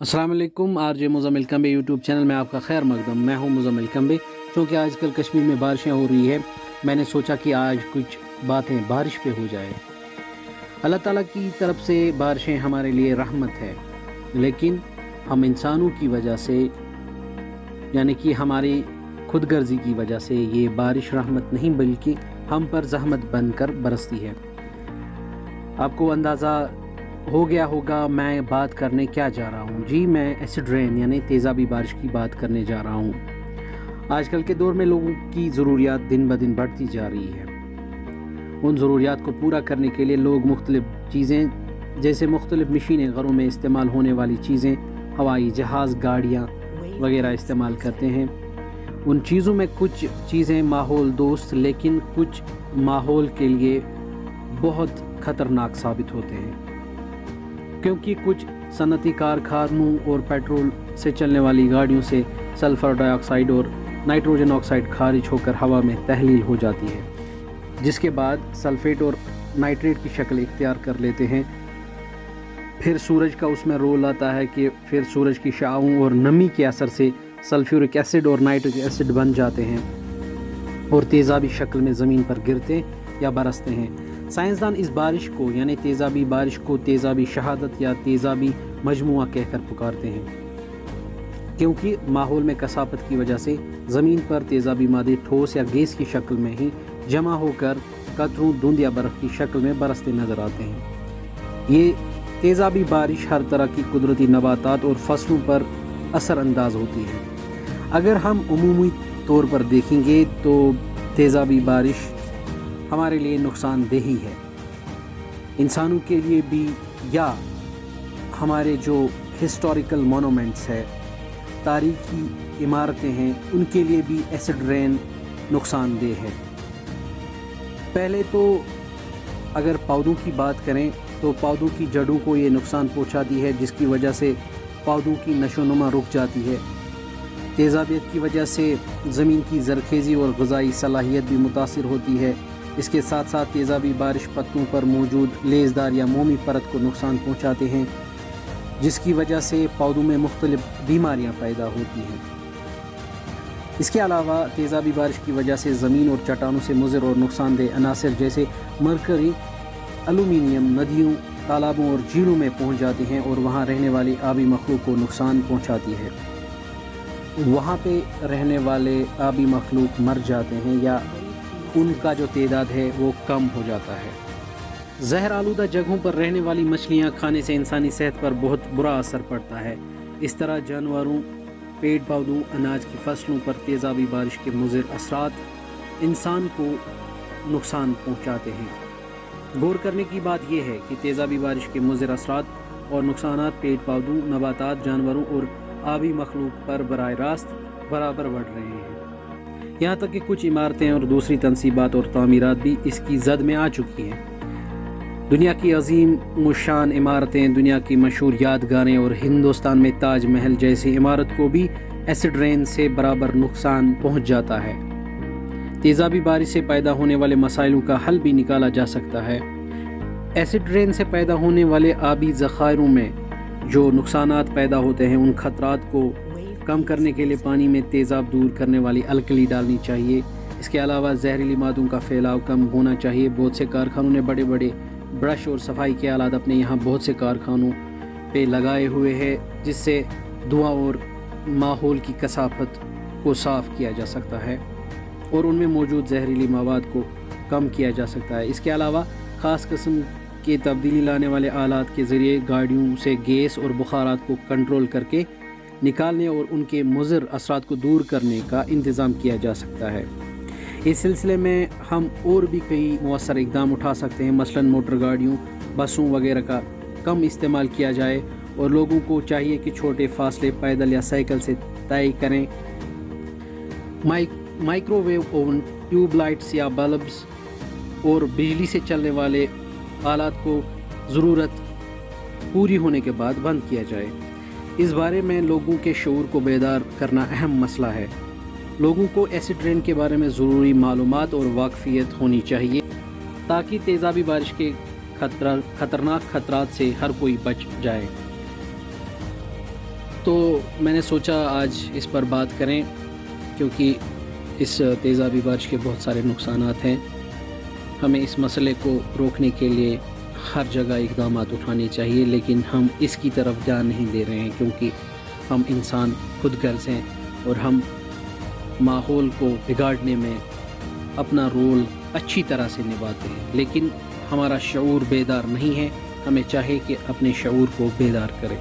अस्सलाम वालेकुम। RJ Muzammil कम्बे YouTube channel में आपका खैर मकदम। मैं हूं मुज़म्मिल कम्बे। क्योंकि आजकल कश्मीर में बारिशें हो रही है, मैंने सोचा कि आज कुछ बातें बारिश पे हो जाए। अल्लाह ताला की तरफ से बारिशें हमारे लिए रहमत है, लेकिन हम इंसानों की वजह से, यानी कि हमारी खुदगर्जी की वजह से ये बारिश रहमत नहीं बल्कि हम पर ज़हमत बनकर बरसती है। आपको अंदाज़ा हो गया होगा मैं बात करने क्या जा रहा हूँ। जी, मैं एसिड रेन यानी तेज़ाबी बारिश की बात करने जा रहा हूँ। आजकल के दौर में लोगों की ज़रूरियात दिन ब दिन बढ़ती जा रही है। उन ज़रूरियात को पूरा करने के लिए लोग मुख्तलिफ़ चीज़ें जैसे मुख्तलिफ़ मशीनें, घरों में इस्तेमाल होने वाली चीज़ें, हवाई जहाज़, गाड़ियाँ वगैरह इस्तेमाल करते हैं। उन चीज़ों में कुछ चीज़ें माहौल दोस्त, लेकिन कुछ माहौल के लिए बहुत ख़तरनाक साबित होते हैं, क्योंकि कुछ सनती कारखानों और पेट्रोल से चलने वाली गाड़ियों से सल्फ़र डाइऑक्साइड और नाइट्रोजन ऑक्साइड खारिज होकर हवा में तहलील हो जाती है, जिसके बाद सल्फ़ेट और नाइट्रेट की शक्ल इख्तियार कर लेते हैं। फिर सूरज का उसमें रोल आता है कि फिर सूरज की शाओं और नमी के असर से सल्फ्यूरिक एसिड और नाइट्रिक एसिड बन जाते हैं और तेज़ाबी शक्ल में ज़मीन पर गिरते या बरसते हैं। साइंसदान इस बारिश को यानी तेज़ाबी बारिश को तेज़ाबी शहादत या तेज़ाबी मजमुआ कहकर पुकारते हैं, क्योंकि माहौल में कसाफत की वजह से ज़मीन पर तेज़ाबी मादे ठोस या गैस की शक्ल में ही जमा होकर कतरों धुंध या बर्फ़ की शक्ल में बरसते नज़र आते हैं। ये तेज़ाबी बारिश हर तरह की कुदरती नबातात और फसलों पर असरअंदाज होती है। अगर हम उमूमी तौर पर देखेंगे तो तेज़ाबी बारिश हमारे लिए नुकसानदेह है, इंसानों के लिए भी, या हमारे जो हिस्टोरिकल मोनूमेंट्स है, तारीखी इमारतें हैं, उनके लिए भी एसिड रेन नुकसानदेह है। पहले तो अगर पौधों की बात करें तो पौधों की जड़ों को ये नुकसान पहुंचाती है, जिसकी वजह से पौधों की नशोनुमा रुक जाती है। तेज़ाबियत की वजह से ज़मीन की ज़रखेज़ी और ग़िज़ाई सलाहियत भी मुतासिर होती है। इसके साथ साथ तेज़ाबी बारिश पत्तों पर मौजूद लेज़दार या मोमी परत को नुकसान पहुंचाते हैं, जिसकी वजह से पौधों में मुख्तलिफ बीमारियां पैदा होती हैं। इसके अलावा तेज़ाबी बारिश की वजह से ज़मीन और चट्टानों से मुज़र और नुकसानदेह अनासर जैसे मरकरी, एलुमिनियम नदियों, तालाबों और झीलों में पहुंच जाते हैं और वहां रहने वाली आबी मखलूक को नुकसान पहुंचाती है। वहां पे रहने वाले आबी मखलूक मर जाते हैं या उनका जो तादाद है वो कम हो जाता है। जहर आलूदा जगहों पर रहने वाली मछलियां खाने से इंसानी सेहत पर बहुत बुरा असर पड़ता है। इस तरह जानवरों, पेड़ पौधों, अनाज की फसलों पर तेज़ाबी बारिश के मुज़र असरात इंसान को नुकसान पहुंचाते हैं। गौर करने की बात यह है कि तेज़ाबी बारिश के मुज़र असरात और नुकसानात पेड़ पौधों, नबातात, जानवरों और आबी मखलूक पर बराह रास्त बराबर बढ़ रहे हैं। यहाँ तक कि कुछ इमारतें और दूसरी तनसीबात और तामीरात भी इसकी जद में आ चुकी हैं। दुनिया की अजीम मुशान इमारतें, दुनिया की मशहूर यादगारें और हिंदुस्तान में ताज महल जैसी इमारत को भी एसिड रेन से बराबर नुकसान पहुँच जाता है। तेज़ाबी बारिश से पैदा होने वाले मसाइलों का हल भी निकाला जा सकता है। एसिड रेन से पैदा होने वाले आबी ज़खायरों में जो नुकसानात पैदा होते हैं, उन खतरात को कम करने के लिए पानी में तेज़ाब दूर करने वाली अलकली डालनी चाहिए। इसके अलावा जहरीली मादों का फैलाव कम होना चाहिए। बहुत से कारखानों ने बड़े बड़े ब्रश और सफाई के आलात अपने यहाँ बहुत से कारखानों पे लगाए हुए हैं, जिससे धुआं और माहौल की कसाफत को साफ़ किया जा सकता है और उनमें मौजूद जहरीली मवाद को कम किया जा सकता है। इसके अलावा ख़ास किस्म के तब्दीली लाने वाले आलात के ज़रिए गाड़ियों से गैस और बुखारात को कंट्रोल करके निकालने और उनके मुज़र असरात को दूर करने का इंतज़ाम किया जा सकता है। इस सिलसिले में हम और भी कई मौसर इक़दाम उठा सकते हैं। मसलन मोटर गाड़ियों, बसों वगैरह का कम इस्तेमाल किया जाए और लोगों को चाहिए कि छोटे फासले पैदल या साइकिल से तय करें। माइक्रोवेव ओवन, ट्यूब लाइट्स या बल्ब्स और बिजली से चलने वाले आलात को ज़रूरत पूरी होने के बाद बंद किया जाए। इस बारे में लोगों के शऊर को बेदार करना अहम मसला है। लोगों को एसिड रेन के बारे में ज़रूरी मालूमात और वाकफियत होनी चाहिए, ताकि तेज़ाबी बारिश के खतरनाक खतरात से हर कोई बच जाए। تو میں نے سوچا آج اس پر بات کریں، کیونکہ اس تیزابی بارش کے بہت سارے نقصانات ہیں۔ ہمیں اس مسئلے کو روکنے کے لیے ہر جگہ اقدامات اٹھانے چاہیے، لیکن ہم اس کی طرف دھیان نہیں دے رہے ہیں، کیونکہ ہم انسان خود غرض ہیں اور ہم ماحول کو بگاڑنے میں اپنا رول اچھی طرح سے نبھاتے ہیں، لیکن ہمارا شعور بیدار نہیں ہے۔ ہمیں چاہے کہ اپنے شعور کو بیدار کریں۔